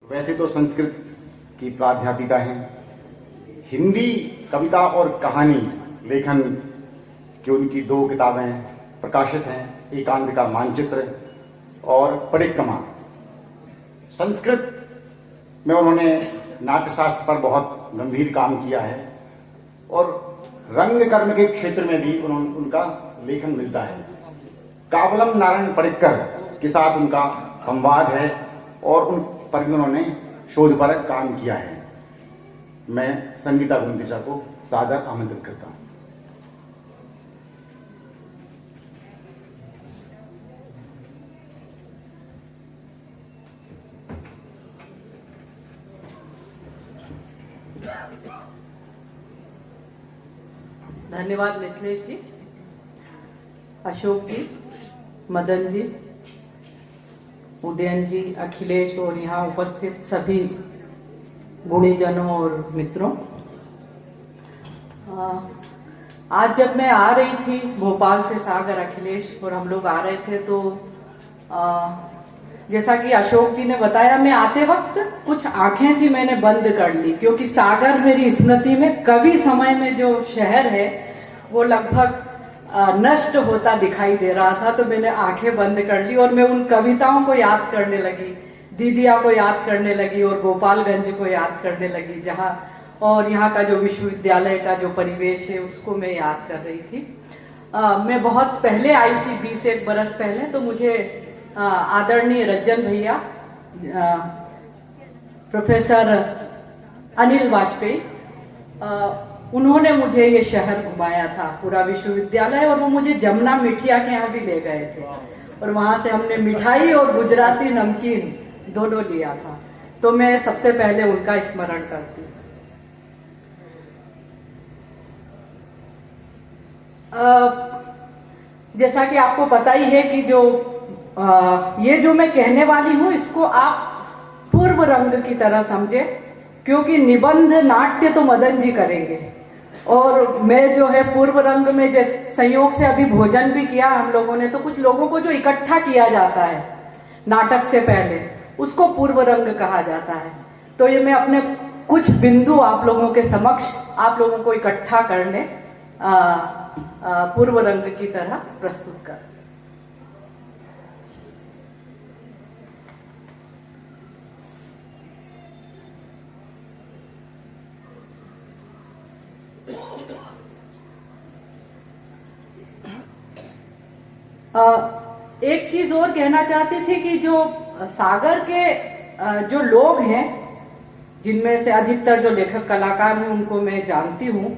वैसे तो संस्कृत की प्राध्यापिका हैं। हिंदी कविता और कहानी लेखन की उनकी 2 किताबें प्रकाशित हैं, एकांत का मानचित्र और परिक्रमा। संस्कृत में उन्होंने नाट्यशास्त्र पर बहुत गंभीर काम किया है और रंग कर्म के क्षेत्र में भी उनका लेखन मिलता है। कावलम नारायण पडिक्कर के साथ उनका संवाद है और उन पर भी उन्होंने शोध पर काम किया है। मैं संगीता गुंदेचा को सादर आमंत्रित करता हूं। धन्यवाद मिथिलेश जी, अशोक जी, मदन जी, उदयन जी, अखिलेश और यहाँ उपस्थित सभी गुणीजनों और मित्रों। आज जब मैं आ रही थी भोपाल से, सागर, अखिलेश और हम लोग आ रहे थे, तो जैसा कि अशोक जी ने बताया, मैं आते वक्त कुछ आंखें सी मैंने बंद कर ली, क्योंकि सागर मेरी स्मृति में कवि समय में जो शहर है वो लगभग नष्ट होता दिखाई दे रहा था। तो मैंने आंखें बंद कर ली और मैं उन कविताओं को याद करने लगी, दीदिया को याद करने लगी और गोपालगंज को याद करने लगी, जहां और यहाँ का जो विश्वविद्यालय का जो परिवेश है उसको मैं याद कर रही थी। मैं बहुत पहले आई थी, 20-1 बरस पहले, तो मुझे आदरणीय रज्जन भैया, प्रोफेसर अनिल वाजपेयी, उन्होंने मुझे ये शहर घुमाया था, पूरा विश्वविद्यालय, और वो मुझे जमुना मिठिया के यहाँ भी ले गए थे और वहां से हमने मिठाई और गुजराती नमकीन दोनों लिया था। तो मैं सबसे पहले उनका स्मरण करती हूँ। जैसा कि आपको पता ही है कि ये जो मैं कहने वाली हूँ, इसको आप पूर्व रंग की तरह समझे, क्योंकि निबंध नाट्य तो मदन जी करेंगे और मैं जो है पूर्व रंग में, जैसे संयोग से अभी भोजन भी किया हम लोगों ने, तो कुछ लोगों को जो इकट्ठा किया जाता है नाटक से पहले, उसको पूर्व रंग कहा जाता है। तो ये मैं अपने कुछ बिंदु आप लोगों के समक्ष, आप लोगों को इकट्ठा करने पूर्व रंग की तरह प्रस्तुत कर। एक चीज और कहना चाहती थी कि जो सागर के जो लोग हैं, जिनमें से अधिकतर जो लेखक कलाकार हैं उनको मैं जानती हूं,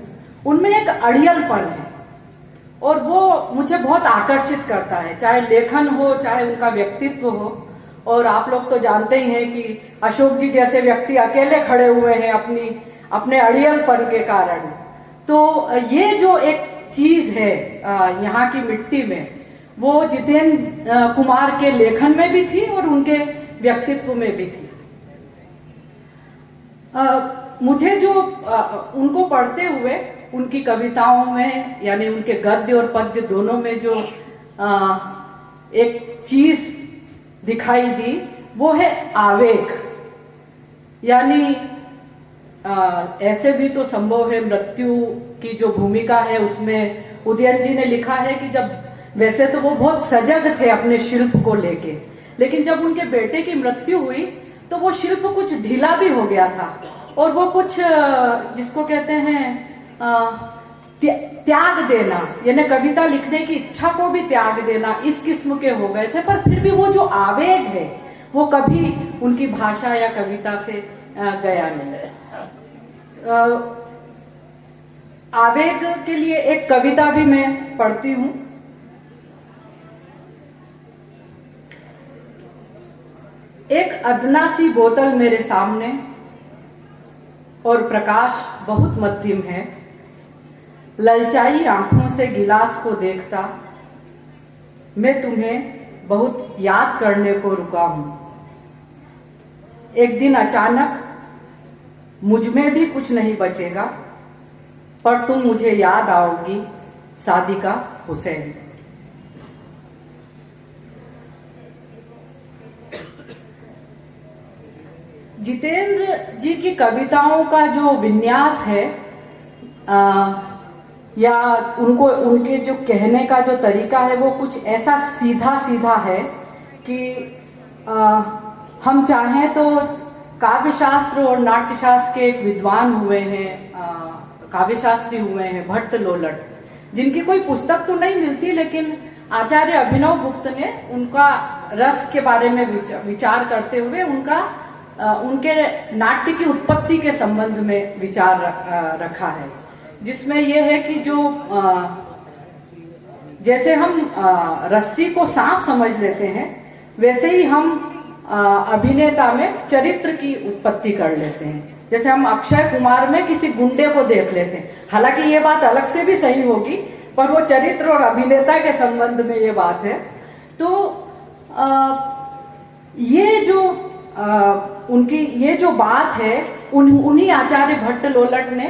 उनमें एक अड़ियलपन है और वो मुझे बहुत आकर्षित करता है, चाहे लेखन हो चाहे उनका व्यक्तित्व हो। और आप लोग तो जानते ही हैं कि अशोक जी जैसे व्यक्ति अकेले खड़े हुए हैं अपने अड़ियलपन के कारण। तो ये जो एक चीज है यहाँ की मिट्टी में, वो जितेंद्र कुमार के लेखन में भी थी और उनके व्यक्तित्व में भी थी। मुझे जो उनको पढ़ते हुए उनकी कविताओं में, यानी उनके गद्य और पद्य दोनों में जो एक चीज दिखाई दी, वो है आवेग। यानी ऐसे भी तो संभव है, मृत्यु की जो भूमिका है उसमें उदयन जी ने लिखा है कि जब, वैसे तो वो बहुत सजग थे अपने शिल्प को लेके, लेकिन जब उनके बेटे की मृत्यु हुई तो वो शिल्प कुछ ढीला भी हो गया था और वो कुछ जिसको कहते हैं त्याग देना, यानी कविता लिखने की इच्छा को भी त्याग देना, इस किस्म के हो गए थे। पर फिर भी वो जो आवेग है वो कभी उनकी भाषा या कविता से गया नहीं। आवेग के लिए एक कविता भी मैं पढ़ती हूं। एक अदना सी बोतल मेरे सामने और प्रकाश बहुत मध्यम है, ललचाई आंखों से गिलास को देखता मैं तुम्हें बहुत याद करने को रुका हूं। एक दिन अचानक मुझ में भी कुछ नहीं बचेगा, पर तुम मुझे याद आओगी, सादिका हुसैन। जितेंद्र जी की कविताओं का जो विन्यास है या उनके जो कहने का जो तरीका है वो कुछ ऐसा सीधा सीधा है कि हम चाहें तो काव्य शास्त्र और नाट्य शास्त्र के एक विद्वान हुए हैं, काव्य शास्त्री हुए हैं भट्ट लोलट, जिनकी कोई पुस्तक तो नहीं मिलती, लेकिन आचार्य अभिनव गुप्त ने उनका रस के बारे में विचार करते हुए उनके नाट्य की उत्पत्ति के संबंध में विचार रखा है, जिसमें यह है कि जो जैसे हम रस्सी को सांप समझ लेते हैं, वैसे ही हम अभिनेता में चरित्र की उत्पत्ति कर लेते हैं। जैसे हम अक्षय कुमार में किसी गुंडे को देख लेते हैं, हालांकि ये बात अलग से भी सही होगी, पर वो चरित्र और अभिनेता के संबंध में ये बात है। तो ये जो उनकी ये जो बात है, उन्हीं आचार्य भट्ट लोलट ने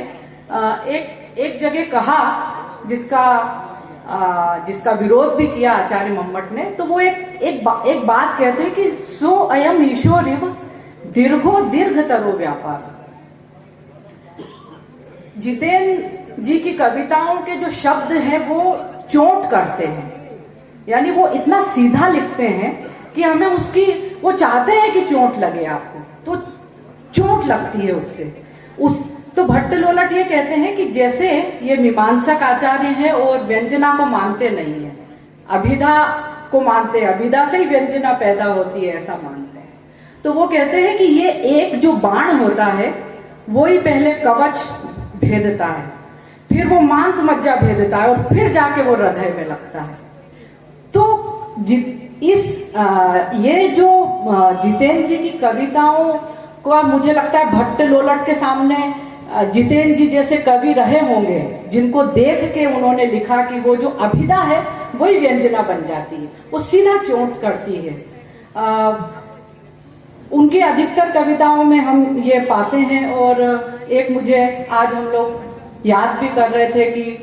एक जगह कहा, जिसका विरोध भी किया आचार्य मम्मट ने। तो वो एक बात कहते हैं कि सो अयम ईशोरिव दीर्घो दीर्घतरो व्यापार। जितेंद्र जी की कविताओं के जो शब्द हैं वो चोट करते हैं, यानी वो इतना सीधा लिखते हैं कि हमें वो चाहते हैं कि चोट लगे आपको, तो चोट लगती है उससे। तो भट्ट लोलट ये कहते हैं कि जैसे ये मीमांसक आचार्य हैं और व्यंजना को मानते नहीं है, अभिधा को मानते हैं, अभिधा से ही व्यंजना पैदा होती है ऐसा मानते हैं। तो वो कहते हैं कि ये एक जो बाण होता है वो ही पहले कवच भेदता है, फिर वो मांस मज्जा भेदता है और फिर जाके वो हृदय में लगता है। तो ये जो जितेंद्र जी की कविताओं को मुझे लगता है भट्ट लोलट के सामने जितेंद्र जी जैसे कवि रहे होंगे, जिनको देख के उन्होंने लिखा कि वो जो अभिधा है वही व्यंजना बन जाती है, वो सीधा चोट करती है। उनकी अधिकतर कविताओं में हम ये पाते हैं। और एक मुझे आज हम लोग याद भी कर रहे थे कि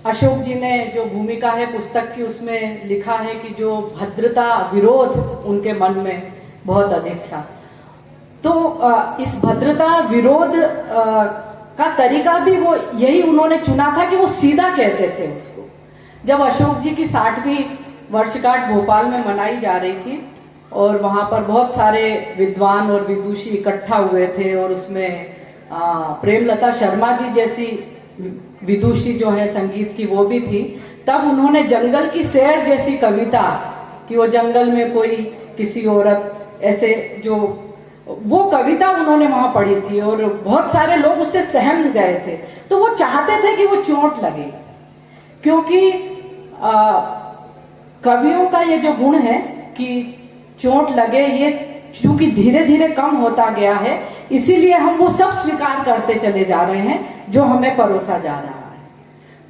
अशोक जी ने जो भूमिका है पुस्तक की, उसमें लिखा है कि जो भद्रता विरोध उनके मन में बहुत अधिक था। तो इस भद्रता विरोध का तरीका भी वो यही उन्होंने चुना था कि वो सीधा कहते थे उसको। जब अशोक जी की 60वीं वर्षगांठ भोपाल में मनाई जा रही थी और वहां पर बहुत सारे विद्वान और विदुषी इकट्ठा हुए थे, और उसमें प्रेमलता शर्मा जी जैसी विदुषी जो है संगीत की वो भी थी, तब उन्होंने जंगल की सैर जैसी कविता, कि वो जंगल में कोई किसी औरत ऐसे, जो वो कविता उन्होंने वहां पढ़ी थी और बहुत सारे लोग उससे सहम गए थे। तो वो चाहते थे कि वो चोट लगे, क्योंकि कवियों का ये जो गुण है कि चोट लगे, ये चूंकि धीरे धीरे कम होता गया है, इसीलिए हम वो सब स्वीकार करते चले जा रहे हैं जो हमें परोसा जा रहा है।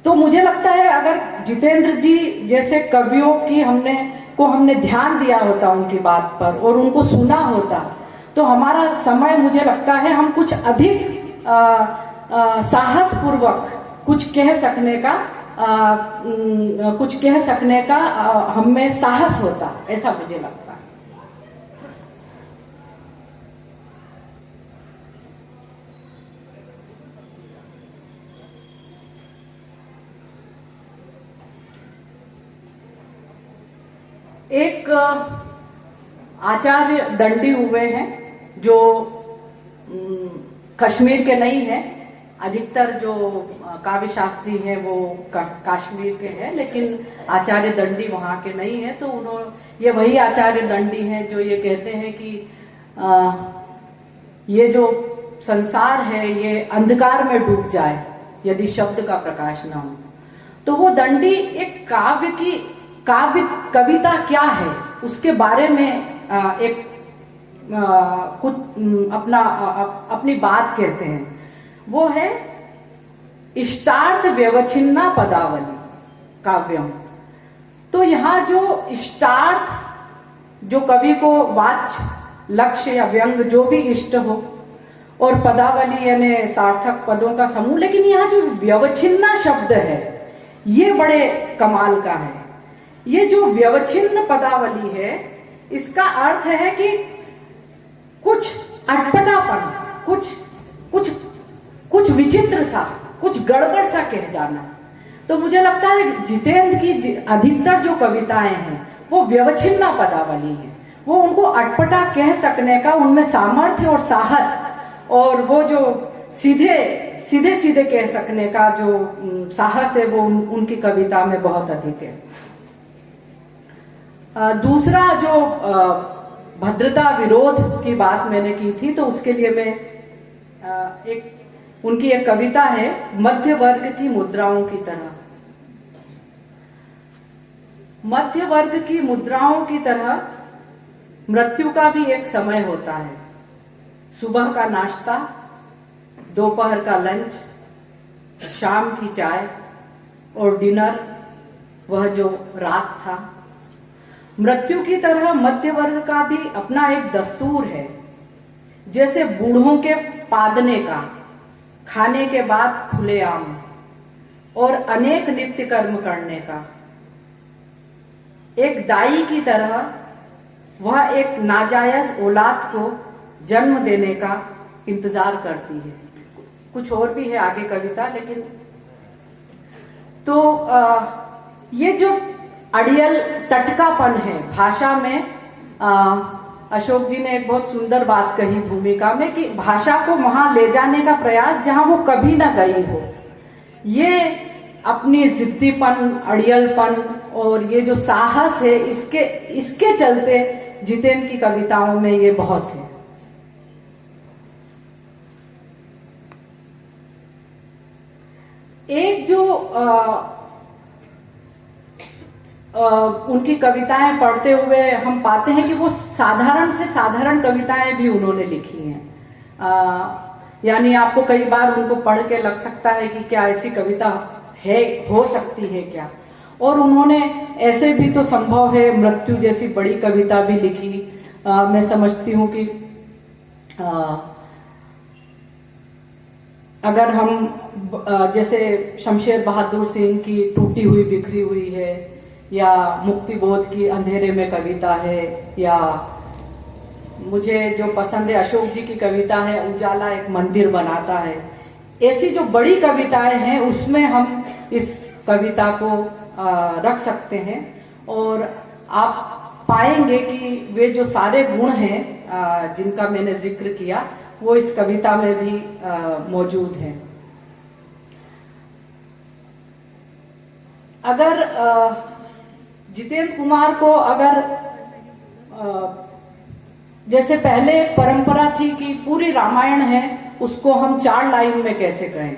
तो मुझे लगता है अगर जितेंद्र जी जैसे कवियों की हमने ध्यान दिया होता उनकी बात पर और उनको सुना होता, तो हमारा समय, मुझे लगता है हम कुछ अधिक साहस पूर्वक कुछ कह सकने का हम में साहस होता, ऐसा मुझे लगता है। एक आचार्य दंडी हुए हैं जो कश्मीर के नहीं हैं, अधिकतर जो काव्य शास्त्री हैं वो कश्मीर के हैं, लेकिन आचार्य दंडी वहां के नहीं है। तो ये वही आचार्य दंडी हैं जो ये कहते हैं कि ये जो संसार है ये अंधकार में डूब जाए यदि शब्द का प्रकाश ना हो। तो वो दंडी एक कविता क्या है उसके बारे में कुछ अपनी बात कहते हैं। वो है इष्टार्थ व्यवच्छिन्ना पदावली काव्यम। तो यहाँ जो इष्टार्थ, जो कवि को वाच्य, लक्ष्य या व्यंग जो भी इष्ट हो, और पदावली यानी सार्थक पदों का समूह, लेकिन यहाँ जो व्यवच्छिन्ना शब्द है ये बड़े कमाल का है। ये जो व्यवच्छिन्न पदावली है इसका अर्थ है कि कुछ अटपटापन, कुछ विचित्र सा, कुछ गड़बड़ सा कह जाना। तो मुझे लगता है जितेंद्र की अधिकतर जो कविताएं हैं वो व्यवच्छिन्ना पदावली है। वो उनको अटपटा कह सकने का उनमें सामर्थ्य और साहस, और वो जो सीधे कह सकने का जो साहस है वो उनकी कविता में बहुत अधिक है। दूसरा जो भद्रता विरोध की बात मैंने की थी, तो उसके लिए मैं उनकी एक कविता है, मध्य वर्ग की मुद्राओं की तरह। मध्य वर्ग की मुद्राओं की तरह मृत्यु का भी एक समय होता है। सुबह का नाश्ता, दोपहर का लंच, शाम की चाय और डिनर, वह जो रात था। मृत्यु की तरह मध्य वर्ग का भी अपना एक दस्तूर है, जैसे बूढ़ों के पादने का, खाने के बाद खुलेआम और अनेक नित्य कर्म करने का। एक दाई की तरह वह एक नाजायज औलाद को जन्म देने का इंतजार करती है। कुछ और भी है आगे कविता, लेकिन तो ये जो अड़ियल टटकापन है भाषा में, अशोक जी ने एक बहुत सुंदर बात कही भूमिका में कि भाषा को वहां ले जाने का प्रयास जहां वो कभी ना गई हो। ये अपनी जिद्दीपन, अड़ियलपन और ये जो साहस है, इसके चलते जितेंद्र की कविताओं में ये बहुत है। एक जो उनकी कविताएं पढ़ते हुए हम पाते हैं कि वो साधारण से साधारण कविताएं भी उन्होंने लिखी हैं। यानी आपको कई बार उनको पढ़ के लग सकता है कि क्या ऐसी कविता है, हो सकती है क्या। और उन्होंने ऐसे भी तो संभव है मृत्यु जैसी बड़ी कविता भी लिखी। मैं समझती हूँ कि अगर हम जैसे शमशेर बहादुर सिंह की टूटी हुई बिखरी हुई है, या मुक्ति बोध की अंधेरे में कविता है, या मुझे जो पसंद है अशोक जी की कविता है उजाला एक मंदिर बनाता है, ऐसी जो बड़ी कविताएं हैं उसमें हम इस कविता को रख सकते हैं। और आप पाएंगे कि वे जो सारे गुण हैं जिनका मैंने जिक्र किया वो इस कविता में भी मौजूद हैं। अगर जितेंद्र कुमार को अगर जैसे पहले परंपरा थी कि पूरी रामायण है उसको हम 4 लाइन में कैसे कहें,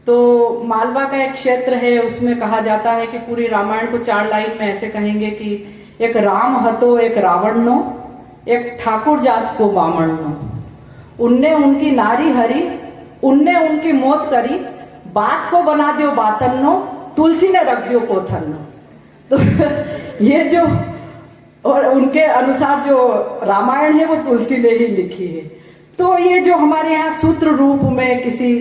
तो मालवा का एक क्षेत्र है उसमें कहा जाता है कि पूरी रामायण को 4 लाइन में ऐसे कहेंगे कि एक राम हतो एक रावण नो, एक ठाकुर जात को बामण नो, उनने उनकी नारी हरी, उनने उनकी मौत करी, बात को बना दियो बातन नो, तुलसी ने रख दियो कोथन नो। तो ये जो और उनके अनुसार जो रामायण है वो तुलसी ने ही लिखी है। तो ये जो हमारे यहाँ सूत्र रूप में किसी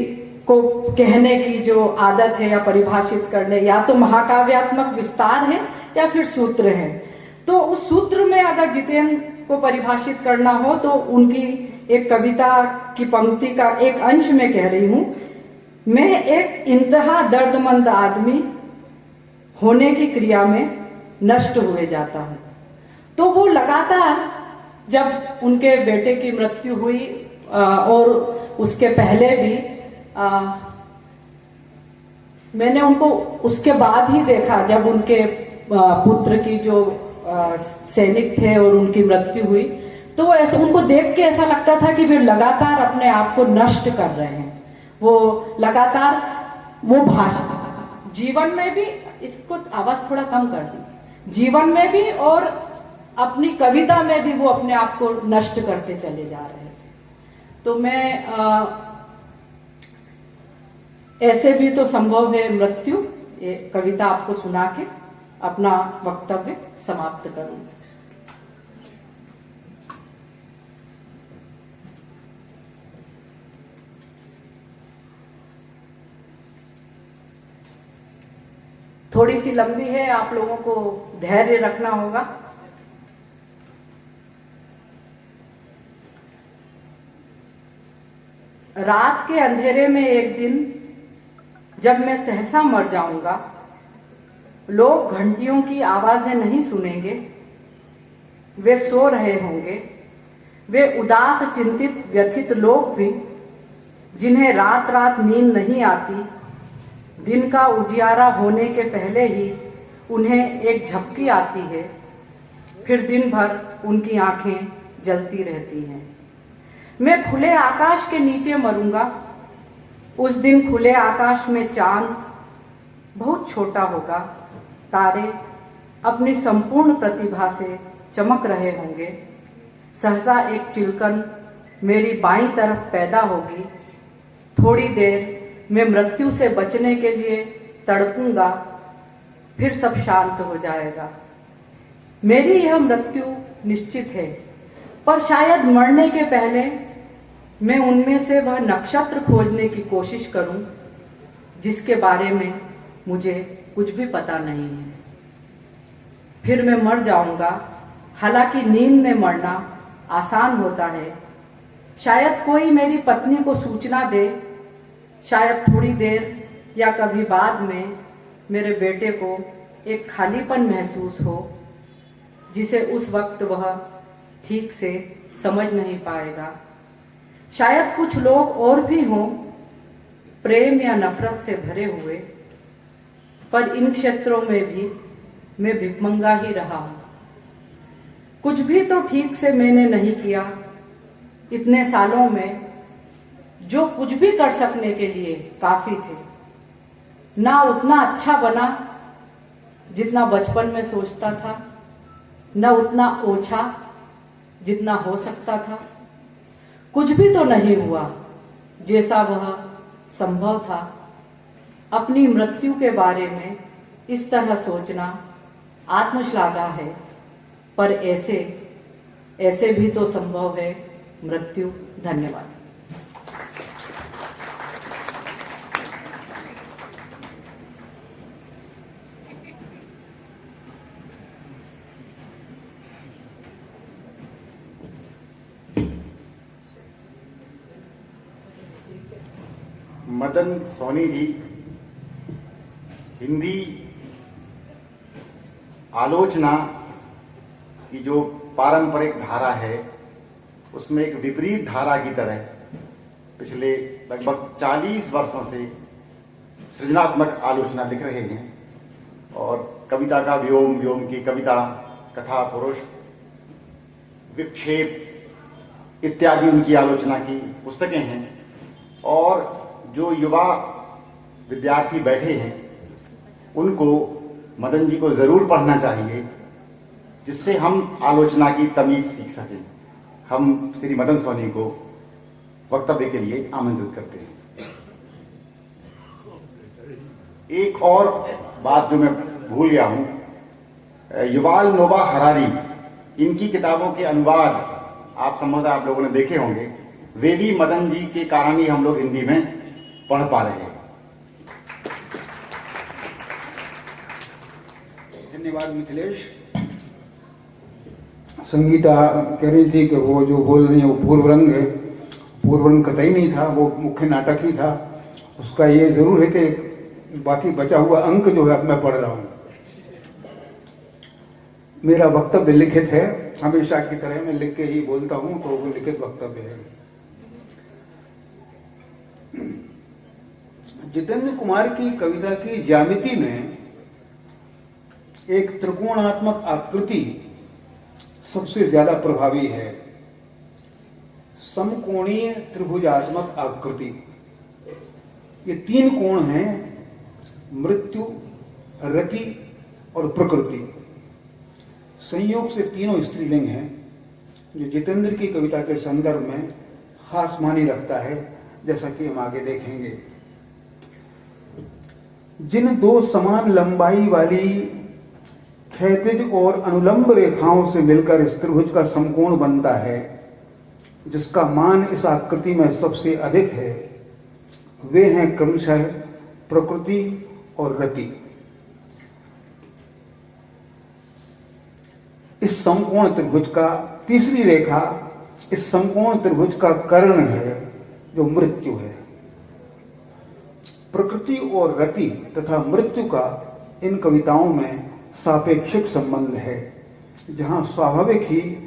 को कहने की जो आदत है या परिभाषित करने, या तो महाकाव्यात्मक विस्तार है या फिर सूत्र है। तो उस सूत्र में अगर जितेंद्र को परिभाषित करना हो तो उनकी एक कविता की पंक्ति का एक अंश में कह रही हूं, मैं एक इंतहा दर्दमंद आदमी होने की क्रिया में नष्ट हुए जाता हूं। तो वो लगातार जब उनके बेटे की मृत्यु हुई और उसके पहले भी मैंने उनको उसके बाद ही देखा जब उनके पुत्र की जो सैनिक थे और उनकी मृत्यु हुई, तो ऐसे उनको देख के ऐसा लगता था कि वे लगातार अपने आप को नष्ट कर रहे हैं। वो लगातार वो भाषा जीवन में भी, इसको आवाज थोड़ा कम कर दी, जीवन में भी और अपनी कविता में भी वो अपने आप को नष्ट करते चले जा रहे थे। तो मैं ऐसे भी तो संभव है मृत्यु, ये कविता आपको सुना के अपना वक्तव्य समाप्त करूंगी। थोड़ी सी लंबी है, आप लोगों को धैर्य रखना होगा। रात के अंधेरे में एक दिन जब मैं सहसा मर जाऊंगा, लोग घंटियों की आवाजें नहीं सुनेंगे, वे सो रहे होंगे, वे उदास चिंतित व्यथित लोग भी जिन्हें रात रात नींद नहीं आती, दिन का उजियारा होने के पहले ही उन्हें एक झपकी आती है, फिर दिन भर उनकी आंखें जलती रहती हैं। मैं खुले आकाश के नीचे मरूंगा। उस दिन खुले आकाश में चांद बहुत छोटा होगा, तारे अपनी संपूर्ण प्रतिभा से चमक रहे होंगे। सहसा एक चिलकन मेरी बाईं तरफ पैदा होगी। थोड़ी देर मैं मृत्यु से बचने के लिए तड़पूंगा, फिर सब शांत हो जाएगा। मेरी यह मृत्यु निश्चित है, पर शायद मरने के पहले मैं उनमें से वह नक्षत्र खोजने की कोशिश करूं जिसके बारे में मुझे कुछ भी पता नहीं है। फिर मैं मर जाऊंगा। हालांकि नींद में मरना आसान होता है। शायद कोई मेरी पत्नी को सूचना दे, शायद थोड़ी देर या कभी बाद में मेरे बेटे को एक खालीपन महसूस हो जिसे उस वक्त वह ठीक से समझ नहीं पाएगा। शायद कुछ लोग और भी हों, प्रेम या नफरत से भरे हुए, पर इन क्षेत्रों में भी मैं भिखमंगा ही रहा हूं। कुछ भी तो ठीक से मैंने नहीं किया। इतने सालों में जो कुछ भी कर सकने के लिए काफी थे, ना उतना अच्छा बना जितना बचपन में सोचता था, न उतना ओछा जितना हो सकता था। कुछ भी तो नहीं हुआ जैसा वह संभव था। अपनी मृत्यु के बारे में इस तरह सोचना आत्मश्लाघा है, पर ऐसे भी तो संभव है मृत्यु। धन्यवाद। मदन सोनी जी हिंदी आलोचना की जो पारंपरिक धारा है उसमें एक विपरीत धारा की तरह पिछले लगभग 40 वर्षों से सृजनात्मक आलोचना लिख रहे हैं और कविता का व्योम, व्योम की कविता, कथा पुरुष, विक्षेप इत्यादि उनकी आलोचना की पुस्तकें हैं। और जो युवा विद्यार्थी बैठे हैं उनको मदन जी को जरूर पढ़ना चाहिए, जिससे हम आलोचना की तमीज सीख सकें। हम श्री मदन सोनी को वक्तव्य के लिए आमंत्रित करते हैं। एक और बात जो मैं भूल गया हूं, युवाल नोवा हरारी, इनकी किताबों के अनुवाद आप संभवतः आप लोगों ने देखे होंगे। वे भी मदन जी के कारण ही हम लोग हिंदी में पढ़ पा रहे हैं। धन्यवाद मिथिलेश। संगीता कह रही थी कि वो जो बोल रही है वो पूर्व रंग है। पूर्व रंग कतई नहीं था, वो मुख्य नाटक ही था। उसका ये जरूर है कि बाकी बचा हुआ अंक जो है अब मैं पढ़ रहा हूं। मेरा वक्तव्य लिखित है, हमेशा की तरह मैं लिख के ही बोलता हूं, तो वो लिखित वक्तव्य है। जितेंद्र कुमार की कविता की ज्यामिति में एक त्रिकोणात्मक आकृति सबसे ज्यादा प्रभावी है। समकोणीय त्रिभुजात्मक आकृति। ये तीन कोण हैं, मृत्यु, रति और प्रकृति। संयोग से तीनों स्त्रीलिंग हैं, जो जितेंद्र की कविता के संदर्भ में खास मानी रखता है, जैसा कि हम आगे देखेंगे। जिन दो समान लंबाई वाली क्षैतिज और अनुलंब रेखाओं से मिलकर इस त्रिभुज का समकोण बनता है, जिसका मान इस आकृति में सबसे अधिक है, वे हैं क्रमशः प्रकृति और रति। इस समकोण त्रिभुज का तीसरी रेखा इस समकोण त्रिभुज का कर्ण है, जो मृत्यु है। प्रकृति और रति तथा मृत्यु का इन कविताओं में सापेक्षिक संबंध है, जहां स्वाभाविक ही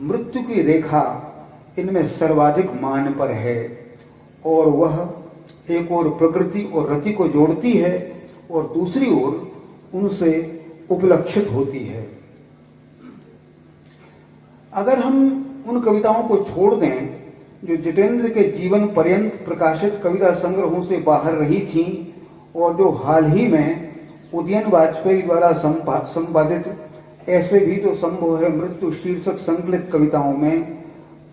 मृत्यु की रेखा इनमें सर्वाधिक मान पर है और वह एक ओर प्रकृति और रति को जोड़ती है और दूसरी ओर उनसे उपलक्षित होती है। अगर हम उन कविताओं को छोड़ दें जो जितेंद्र के जीवन पर्यंत प्रकाशित कविता संग्रहों से बाहर रही थीं और जो हाल ही में उदयन वाजपेयी द्वारा संपादित ऐसे भी तो संभव है मृत्यु शीर्षक संकलित कविताओं में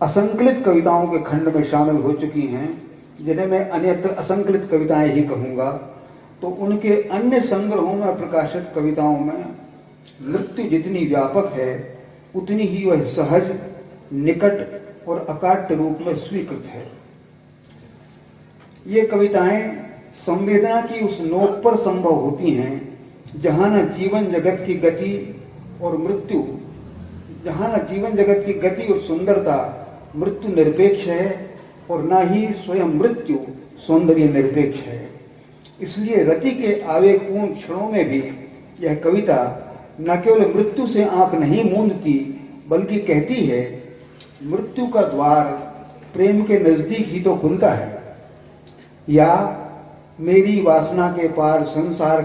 असंकलित कविताओं के खंड में शामिल हो चुकी हैं, जिन्हें मैं अन्यत्र असंकलित कविताएं ही कहूंगा, तो उनके अन्य संग्रहों में प्रकाशित कविताओं में मृत्यु जितनी व्यापक है उतनी ही वह सहज, निकट और अकाट्य रूप में स्वीकृत है। ये कविताएं संवेदना की उस नोक पर संभव होती हैं जहां न जीवन जगत की गति और मृत्यु, जहां न जीवन जगत की गति और सुंदरता मृत्यु निरपेक्ष है और न ही स्वयं मृत्यु सौंदर्य निरपेक्ष है। इसलिए रति के आवेगपूर्ण क्षणों में भी यह कविता न केवल मृत्यु से आंख नहीं मूंदती बल्कि कहती है, मृत्यु का द्वार प्रेम के नजदीक ही तो खुलता है, या मेरी वासना के पार संसार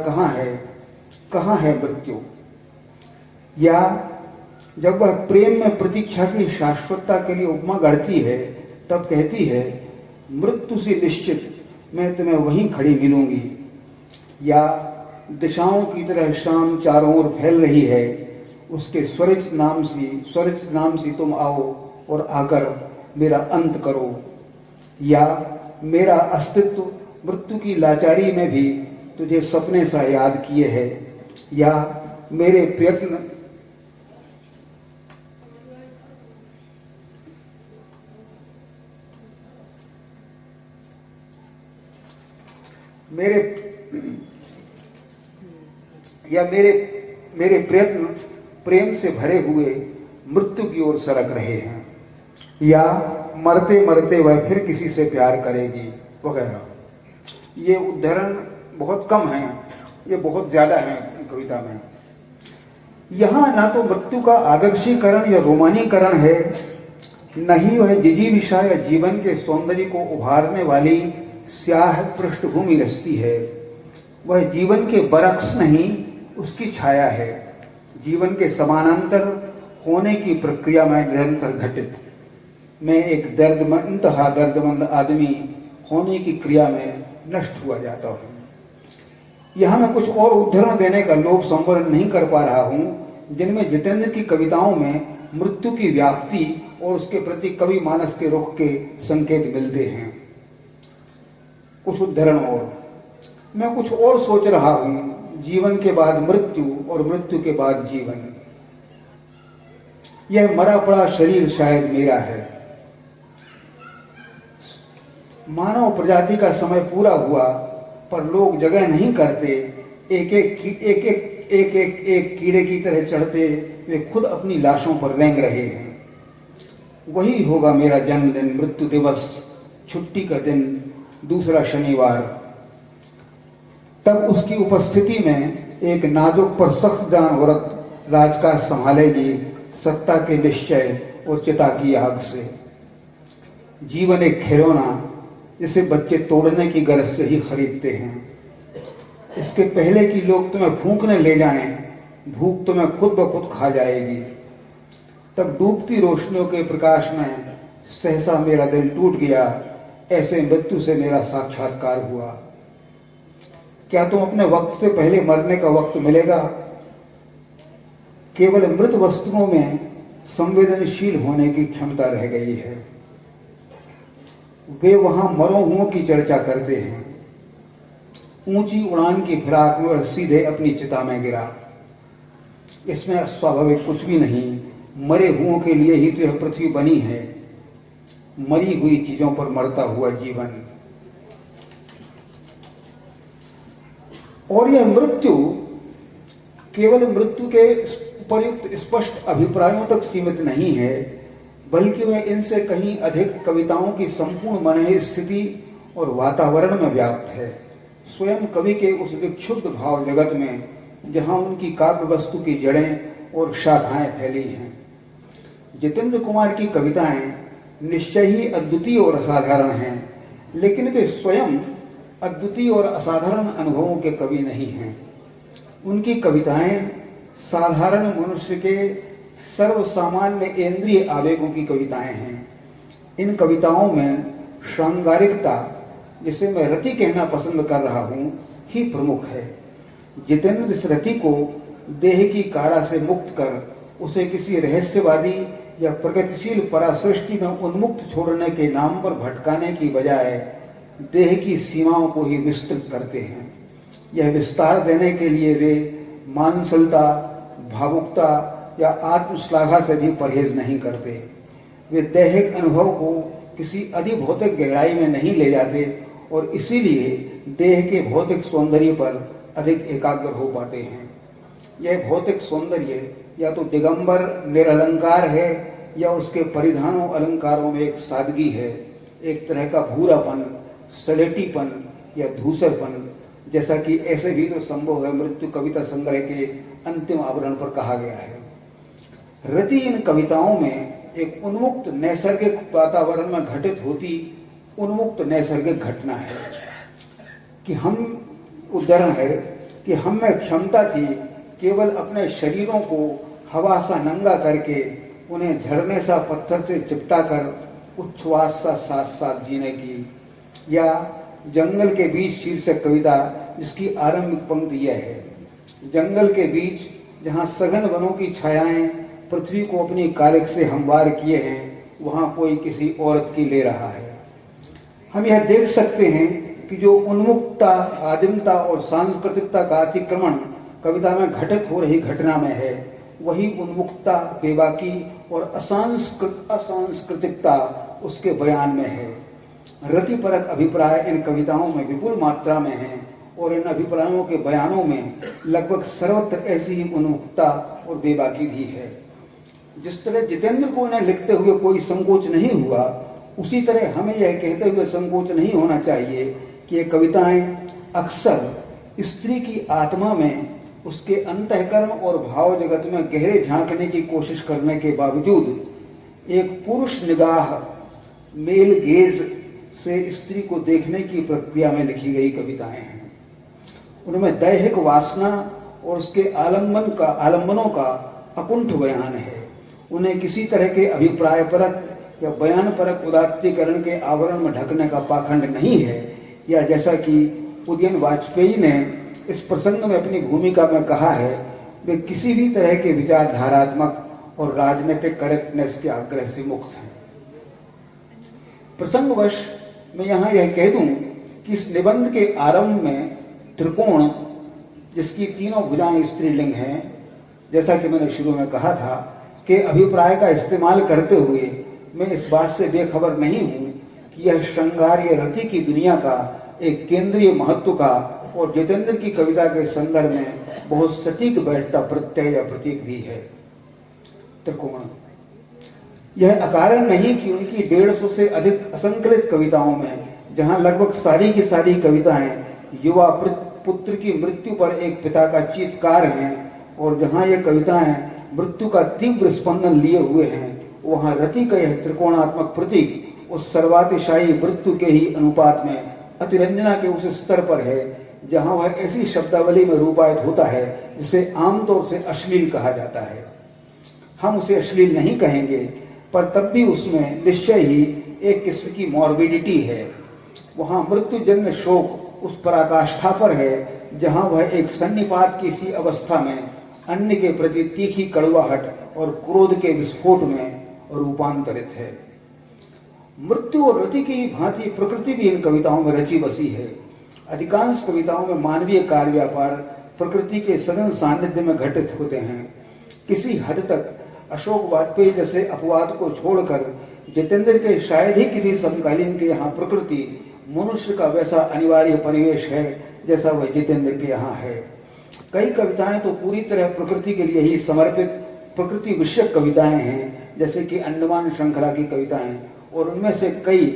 कहाँ है मृत्यु। या जब वह प्रेम में प्रतीक्षा की शाश्वतता के लिए उपमा गढ़ती है तब कहती है, मृत्यु से निश्चित मैं तुम्हें वहीं खड़ी मिलूंगी। या दिशाओं की तरह शाम चारों ओर फैल रही है, उसके स्वरित नाम से तुम आओ और आकर मेरा अंत करो। या मेरा अस्तित्व मृत्यु की लाचारी में भी तुझे सपने सा याद किए है। या मेरे प्रयत्न मेरे प्रयत्न प्रेम से भरे हुए मृत्यु की ओर सरक रहे हैं। या मरते मरते वह फिर किसी से प्यार करेगी वगैरह। ये उदाहरण बहुत कम हैं, ये बहुत ज्यादा हैं कविता में। यहाँ ना तो मृत्यु का आदर्शीकरण या रोमानीकरण है, न ही वह जिजीविषा या जीवन के सौंदर्य को उभारने वाली स्याह पृष्ठभूमि रचती है। वह जीवन के बरक्स नहीं, उसकी छाया है, जीवन के समानांतर होने की प्रक्रिया में निरंतर घटित। मैं एक इंतहा दर्दमंद आदमी होने की क्रिया में नष्ट हुआ जाता हूँ। यहाँ मैं कुछ और उदाहरण देने का लोभ संवरण नहीं कर पा रहा हूँ जिनमें जितेंद्र की कविताओं में मृत्यु की व्याप्ति और उसके प्रति कवि मानस के रुख के संकेत मिलते हैं। कुछ उदाहरण और मैं कुछ और सोच रहा हूँ, जीवन के बाद मृत्यु और मृत्यु के बाद जीवन। यह मरा पड़ा शरीर शायद मेरा है। मानव प्रजाति का समय पूरा हुआ पर लोग जगह नहीं करते, एक एक कीड़े की तरह चढ़ते वे खुद अपनी लाशों पर रेंग रहे हैं। वही होगा मेरा जन्मदिन, मृत्यु दिवस, छुट्टी का दिन, दूसरा शनिवार। तब उसकी उपस्थिति में एक नाजुक पर सख्त जान औरत राजकाज संभालेगी, सत्ता के निश्चय और चिता की आग से। जीवन एक खिलौना जिसे बच्चे तोड़ने की गरज से ही खरीदते हैं। इसके पहले कि लोग तुम्हें फूंकने ले जाएं, भूख तुम्हें खुद ब खुद खा जाएगी। तब डूबती रोशनियों के प्रकाश में सहसा मेरा दिल टूट गया, ऐसे मृत्यु से मेरा साक्षात्कार हुआ। क्या तुम अपने वक्त से पहले मरने का वक्त मिलेगा? केवल मृत वस्तुओं में संवेदनशील होने की क्षमता रह गई है। वे वहां मरो हुओं की चर्चा करते हैं। ऊंची उड़ान की फिराक में वह सीधे अपनी चिता में गिरा। इसमें अस्वाभाविक कुछ भी नहीं, मरे हुओं के लिए ही तो यह पृथ्वी बनी है। मरी हुई चीजों पर मरता हुआ जीवन। और यह मृत्यु केवल मृत्यु के उपयुक्त स्पष्ट अभिप्रायों तक सीमित नहीं है, बल्कि वह इनसे कहीं अधिक कविताओं की संपूर्ण मन स्थिति और वातावरण में व्याप्त है। स्वयं कवि के उस विक्षुब्ध भाव जगत में जहां उनकी काव्य वस्तु की जड़ें और शाखाएं फैली हैं। जितेंद्र कुमार की कविताएं निश्चय ही अद्वितीय और असाधारण हैं, लेकिन वे स्वयं अद्वितीय और असाधारण अनुभवों के कवि नहीं हैं। उनकी कविताएं साधारण मनुष्य के सर्वसामान्य इंद्रिय आवेगों की कविताएं हैं। इन कविताओं में श्रृंगारिकता, जिसे मैं रति कहना पसंद कर रहा हूं, ही प्रमुख है। जितेंद्र इस रति को देह की कारा से मुक्त कर उसे किसी रहस्यवादी या प्रगतिशील परासृष्टि में उन्मुक्त छोड़ने के नाम पर भटकाने की बजाय देह की सीमाओं को ही विस्तृत करते हैं। यह विस्तार देने के लिए वे मानसलता, भावुकता या आत्मश्लाघा से भी परहेज नहीं करते। वे दैहिक अनुभव को किसी अधिभौतिक गहराई में नहीं ले जाते और इसीलिए देह के भौतिक सौंदर्य पर अधिक एकाग्र हो पाते हैं। यह भौतिक सौंदर्य या तो दिगंबर निरलंकार है या उसके परिधानों अलंकारों में एक सादगी है, एक तरह का भूरापन, सलेटीपन या धूसरपन, जैसा कि ऐसे भी तो संभव है मृत्यु कविता संग्रह के अंतिम आवरण पर कहा गया है। रति इन कविताओं में एक उन्मुक्त नैसर्गिक वातावरण में घटित होती उन्मुक्त नैसर्गिक घटना है कि उदाहरण है कि हम में क्षमता थी केवल अपने शरीरों को हवा सा नंगा करके उन्हें झरने सा पत्थर से चिपटा कर उच्छ्वास सा साथ साथ जीने की, या जंगल के बीच शीर्षक कविता जिसकी आरंभिक पंक्ति यह है: जंगल के बीच जहाँ सघन वनों की छायाएं पृथ्वी को अपनी कालिक से हमवार किए हैं, वहां कोई किसी औरत की ले रहा है। हम यह देख सकते हैं कि जो उन्मुक्तता, आदिमता और सांस्कृतिकता का अतिक्रमण कविता में घटित हो रही घटना में है, वही उन्मुक्तता, बेबाकी और असांस्कृतिकता उसके बयान में है। रतिपरक अभिप्राय इन कविताओं में विपुल मात्रा में है और इन अभिप्रायों के बयानों में लगभग सर्वत्र ऐसी ही उन्मुक्तता और बेबाकी भी है। जिस तरह जितेंद्र को इन्हें लिखते हुए कोई संकोच नहीं हुआ, उसी तरह हमें यह कहते हुए संकोच नहीं होना चाहिए कि ये कविताएं अक्सर स्त्री की आत्मा में, उसके अंतःकरण और भाव जगत में गहरे झांकने की कोशिश करने के बावजूद एक पुरुष निगाह, मेल गेज से स्त्री को देखने की प्रक्रिया में लिखी गई कविताएं हैं। उनमें दैहिक वासना और उसके आलंबनों का अकुंठ बयान है। उन्हें किसी तरह के अभिप्राय परक या बयान परक उदात्तीकरण के आवरण में ढकने का पाखंड नहीं है, या जैसा कि उदयन वाजपेयी ने इस प्रसंग में अपनी भूमिका में कहा है, वे किसी भी तरह के विचारधारात्मक और राजनीतिक करेक्टनेस के आग्रह से मुक्त हैं। प्रसंगवश मैं यहाँ यह कह दूं कि इस निबंध के आरंभ में त्रिकोण, जिसकी तीनों भुजाएं स्त्रीलिंग हैं, जैसा कि मैंने शुरू में कहा था, के अभिप्राय का इस्तेमाल करते हुए मैं इस बात से बेखबर नहीं हूं कि यह श्रृंगार या रति की दुनिया का एक केंद्रीय महत्व का और जितेंद्र की कविता के संदर्भ में बहुत सटीक बैठता प्रत्यय या प्रतीक भी है। त्रिकोण यह अकारण नहीं कि उनकी 150 से अधिक असंकलित कविताओं में, जहां लगभग सारी की सारी कविताएं युवा पुत्र की मृत्यु पर एक पिता का चीत्कार हैं, और जहां ये कविताएं मृत्यु का तीव्र स्पंदन लिए हुए हैं, वहां रति का यह त्रिकोणात्मक प्रतीक उस सर्वातिशायी मृत्यु के ही अनुपात में अतिरंजना के उस स्तर पर है जहां वह ऐसी शब्दावली में रूपायित होता है जिसे आमतौर से अश्लील कहा जाता है। हम उसे अश्लील नहीं कहेंगे, पर तब भी उसमें निश्चय ही एक किस्म की मॉर्बिडिटी है। वहां मृत्युजन्य शोक उस पराकाष्ठा पर है जहां वह एक सन्निपात की सी अवस्था में अन्य के प्रति तीखी कड़वाहट और क्रोध के विस्फोट में रूपांतरित है। मृत्यु और रति की भांति प्रकृति भी इन कविताओं में रची बसी है। अधिकांश कविताओं में मानवीय कार्य व्यापार प्रकृति के सघन सानिध्य में घटित होते हैं। किसी हद तक अशोक वाजपेयी जैसे अपवाद को छोड़कर जितेंद्र के शायद ही किसी समकालीन के यहाँ प्रकृति मनुष्य का वैसा अनिवार्य परिवेश है जैसा वह जितेंद्र के यहाँ है। कई कविताएं तो पूरी तरह प्रकृति के लिए ही समर्पित प्रकृति विषयक कविताएं हैं, जैसे कि अंडमान श्रृंखला की कविताएं, और उनमें से कई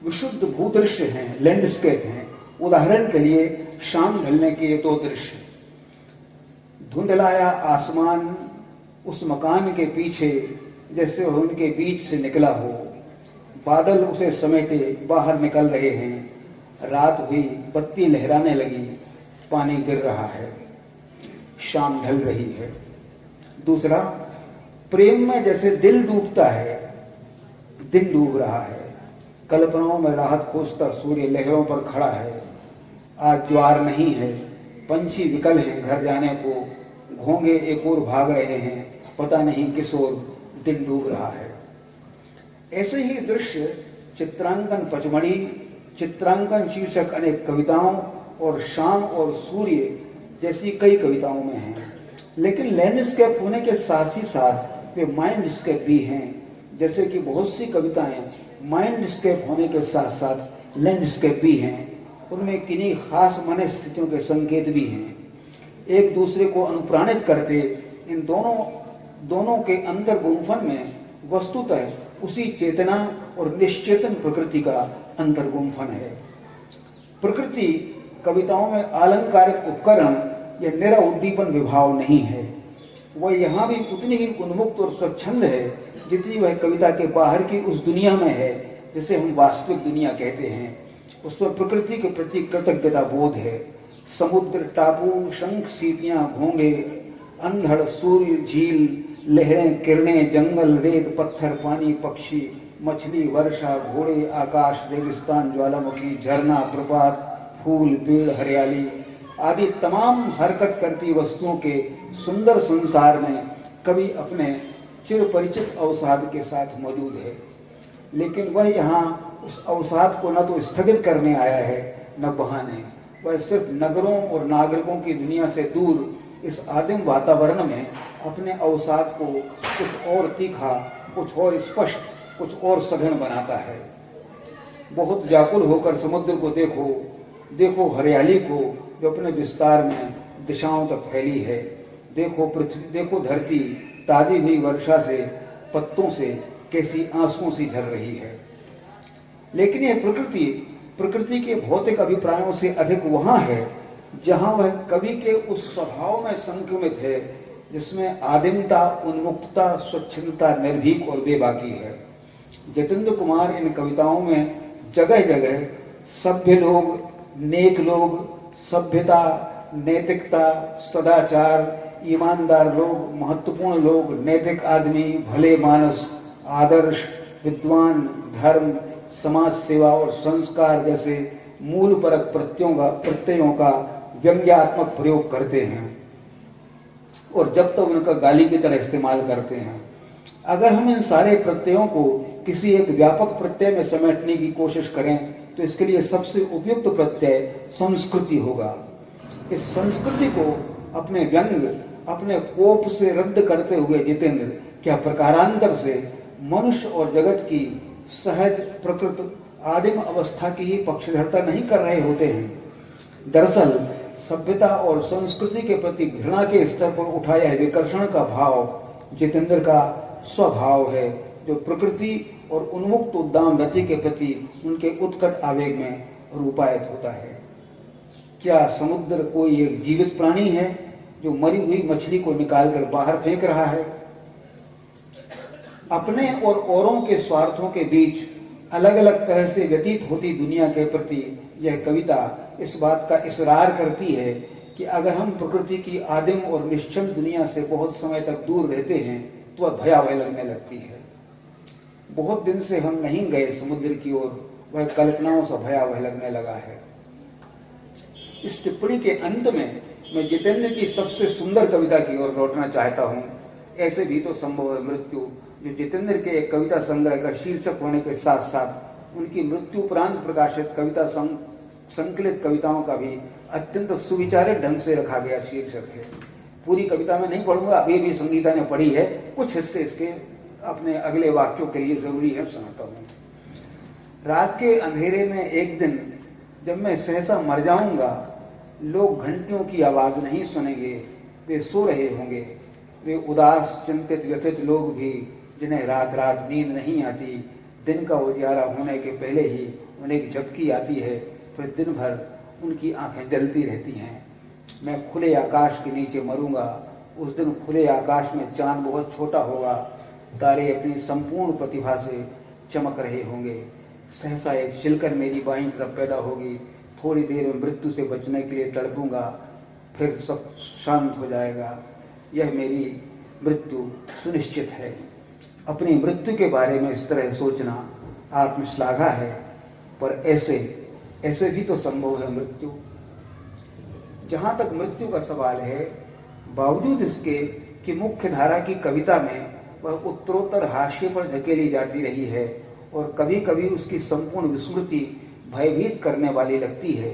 विशुद्ध भूदृश्य हैं, लैंडस्केप हैं। उदाहरण के लिए शाम ढलने के ये 2 दृश्य। धुंधलाया आसमान उस मकान के पीछे जैसे उनके बीच से निकला हो, बादल उसे समेटे बाहर निकल रहे हैं। रात हुई, बत्ती लहराने लगी, पानी गिर रहा है, शाम ढल रही है। दूसरा, प्रेम में जैसे दिल डूबता है, दिन डूब रहा है। कल्पनाओं में राहत खोजता सूर्य लहरों पर खड़ा है। आज ज्वार नहीं है, पंछी विकल हैं घर जाने को, घोंगे एक ओर भाग रहे हैं, पता नहीं किस ओर दिन डूब रहा है। ऐसे ही दृश्य चित्रांकन पचमढ़ी, चित्रांकन शीर्षक अनेक कविताओं और शाम और सूर्य जैसी कई कविताओं में हैं। लेकिन लैंडस्केप होने के साथ ही साथ वे माइंडस्केप भी हैं। जैसे कि बहुत सी कविताएं माइंडस्केप होने के साथ साथ लैंडस्केप भी हैं। उनमें किन्हीं खास मन स्थितियों के संकेत भी हैं। एक दूसरे को अनुप्राणित करते इन दोनों के अंतर गुंफन में वस्तुतः उसी चेतना और निश्चेतन प्रकृति का अंतर गुंफन है। प्रकृति कविताओं में अलंकारिक उपकरण या निरा उद्दीपन विभाव नहीं है। वह यहाँ भी उतनी ही उन्मुक्त और स्वच्छंद है जितनी वह कविता के बाहर की उस दुनिया में है जिसे हम वास्तविक दुनिया कहते हैं। उसमें प्रकृति के प्रति कृतज्ञता बोध है। समुद्र, टापू, शंख, सीपियां, घोंगे, अंधड़, सूर्य, झील, लहरें, किरणें, जंगल, रेत, पत्थर, पानी, पक्षी, मछली, वर्षा, घोड़े, आकाश, रेगिस्तान, ज्वालामुखी, झरना, प्रपात, फूल, पेड़, हरियाली आदि तमाम हरकत करती वस्तुओं के सुंदर संसार में कवि अपने चिरपरिचित अवसाद के साथ मौजूद है। लेकिन वह यहाँ उस अवसाद को न तो स्थगित करने आया है न बहाने। वह सिर्फ नगरों और नागरिकों की दुनिया से दूर इस आदिम वातावरण में अपने अवसाद को कुछ और तीखा, कुछ और स्पष्ट, कुछ और सघन बनाता है। बहुत व्याकुल होकर समुद्र को देखो, देखो हरियाली को जो अपने विस्तार में दिशाओं तक फैली है। देखो पृथ्वी, देखो धरती ताजी हुई वर्षा से, पत्तों से कैसी आंसुओं सी झर रही है। लेकिन यह प्रकृति के भौतिक अभिप्रायों से अधिक वहां है जहां वह कवि के उस स्वभाव में संक्रमित है जिसमें आदिमता, उन्मुक्तता, स्वच्छंदता, निर्भीक और बेबाकी है। जितेंद्र कुमार इन कविताओं में जगह जगह सभ्य लोग, नेक लोग, सभ्यता, नैतिकता, सदाचार, ईमानदार लोग, महत्वपूर्ण लोग, नैतिक आदमी, भले मानस, आदर्श, विद्वान, धर्म, समाज सेवा और संस्कार जैसे मूल परक प्रत्ययों का व्यंग्यात्मक प्रयोग करते हैं और जब तक उनका गाली की तरह इस्तेमाल करते हैं। अगर हम इन सारे प्रत्ययों को किसी एक व्यापक प्रत्यय में समेटने की कोशिश करें तो इसके लिए सबसे उपयुक्त प्रत्यय संस्कृति होगा। इस संस्कृति को अपने व्यंग, अपने कोप से रद्द करते हुए जितेंद्र क्या प्रकारांतर से मनुष्य और जगत की सहज प्रकृत आदिम अवस्था की ही पक्षधरता नहीं कर रहे होते हैं। दरअसल सभ्यता और संस्कृति के प्रति घृणा के स्तर पर उठा यह विकर्षण का भाव जितेंद्र का स्वभाव है, जो प्रकृति और उन्मुक्त उद्दाम रति के प्रति उनके उत्कट आवेग में रूपायित होता है। क्या समुद्र कोई एक जीवित प्राणी है जो मरी हुई मछली को निकालकर बाहर फेंक रहा है? अपने और औरों के स्वार्थों के बीच अलग अलग तरह से व्यतीत होती दुनिया के प्रति यह कविता इस बात का इसरार करती है कि अगर हम प्रकृति की आदिम और निश्चल दुनिया से बहुत समय तक दूर रहते हैं तो वह भयावह लगने लगती है। बहुत दिन से हम नहीं गए समुद्र की ओर, वह कल्पनाओं से भयावह लगने लगा है। इस टिप्पणी के अंत में मैं जितेंद्र की सबसे सुंदर कविता की ओर लौटना चाहता हूँ, ऐसे भी तो संभव है मृत्यु, जो जितेंद्र के एक कविता संग्रह का शीर्षक होने के साथ साथ उनकी मृत्यु उपरांत प्रकाशित कविता संकलित कविताओं का भी अत्यंत सुविचारित ढंग से रखा गया शीर्षक है। पूरी कविता में नहीं पढ़ूंगा, अभी भी संगीता ने पढ़ी है, कुछ हिस्से इसके अपने अगले वाक्यों के लिए जरूरी है, सुनाता हूँ। रात के अंधेरे में एक दिन जब मैं सहसा मर जाऊंगा, लोग घंटियों की आवाज नहीं सुनेंगे, वे सो रहे होंगे। वे उदास, चिंतित, व्यथित लोग भी, जिन्हें रात रात नींद नहीं आती, दिन का उजियारा होने के पहले ही उन्हें एक झपकी आती है, फिर दिन भर उनकी आंखें जलती रहती हैं। मैं खुले आकाश के नीचे मरूंगा। उस दिन खुले आकाश में चांद बहुत छोटा होगा, तारे अपनी संपूर्ण प्रतिभा से चमक रहे होंगे। सहसा एक चिलकर मेरी बाईं तरफ पैदा होगी। थोड़ी देर में मृत्यु से बचने के लिए तड़पूंगा, फिर सब शांत हो जाएगा। यह मेरी मृत्यु सुनिश्चित है। अपनी मृत्यु के बारे में इस तरह सोचना आत्मश्लाघा है, पर ऐसे भी तो संभव है मृत्यु। जहां तक मृत्यु का सवाल है, बावजूद इसके कि मुख्य धारा की कविता में वह उत्तरोत्तर हाशिए पर धकेली जाती रही है और कभी कभी उसकी संपूर्ण विस्मृति भयभीत करने वाली लगती है,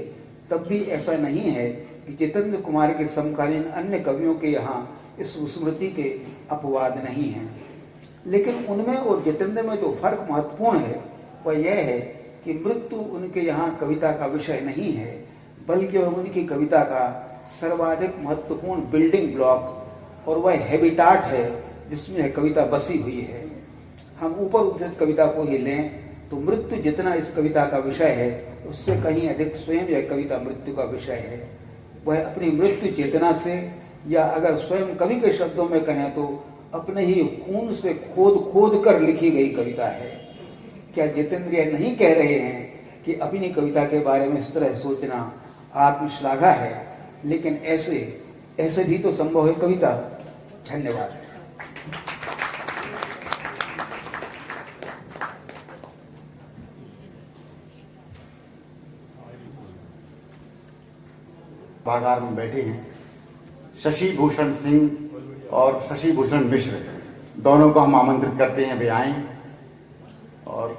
तब भी ऐसा नहीं है कि जितेंद्र कुमार के समकालीन अन्य कवियों के यहाँ इस विस्मृति के अपवाद नहीं हैं। लेकिन उनमें और जितेंद्र में जो फर्क महत्वपूर्ण है वह यह है कि मृत्यु उनके यहाँ कविता का विषय नहीं है, बल्कि वह उनकी कविता का सर्वाधिक महत्वपूर्ण बिल्डिंग ब्लॉक और वह हैबिटाट है जिसमें यह कविता बसी हुई है। हम ऊपर उद्धृत कविता को ही लें तो मृत्यु जितना इस कविता का विषय है, उससे कहीं अधिक स्वयं यह कविता मृत्यु का विषय है। वह अपनी मृत्यु चेतना से, या अगर स्वयं कवि के शब्दों में कहें तो अपने ही खून से खोद खोद कर लिखी गई कविता है। क्या जितेंद्र यह नहीं कह रहे हैं कि अपनी कविता के बारे में इस तरह सोचना आत्मश्लाघा है, लेकिन ऐसे भी तो संभव है कविता। धन्यवाद। सभागार में बैठे हैं शशि भूषण सिंह और शशि भूषण मिश्र, दोनों को हम आमंत्रित करते हैं वे आएं। और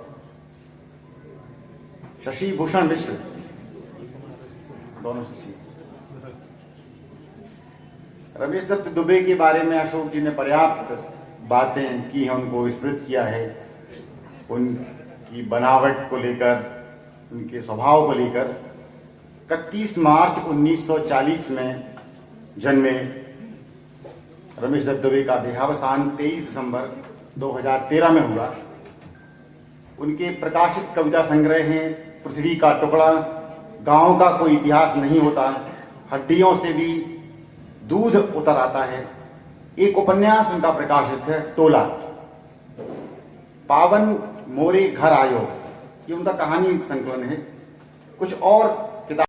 शशि भूषण मिश्र, दोनों शशि। रमेश दत्त दुबे के बारे में अशोक जी ने पर्याप्त बातें की हैं, उनको विस्तृत किया है, उनकी बनावट को लेकर, उनके स्वभाव को लेकर। 31 मार्च 1940 में जन्मे रमेश दत्त दुबे का देहावसान 23 दिसंबर 2013 में हुआ। उनके प्रकाशित कविता संग्रह हैं पृथ्वी का टुकड़ा, गांव का कोई इतिहास नहीं होता, हड्डियों से भी दूध उतर आता है। एक उपन्यास उनका प्रकाशित है टोला, पावन मोरे घर आयो, ये उनका कहानी संकलन है। कुछ और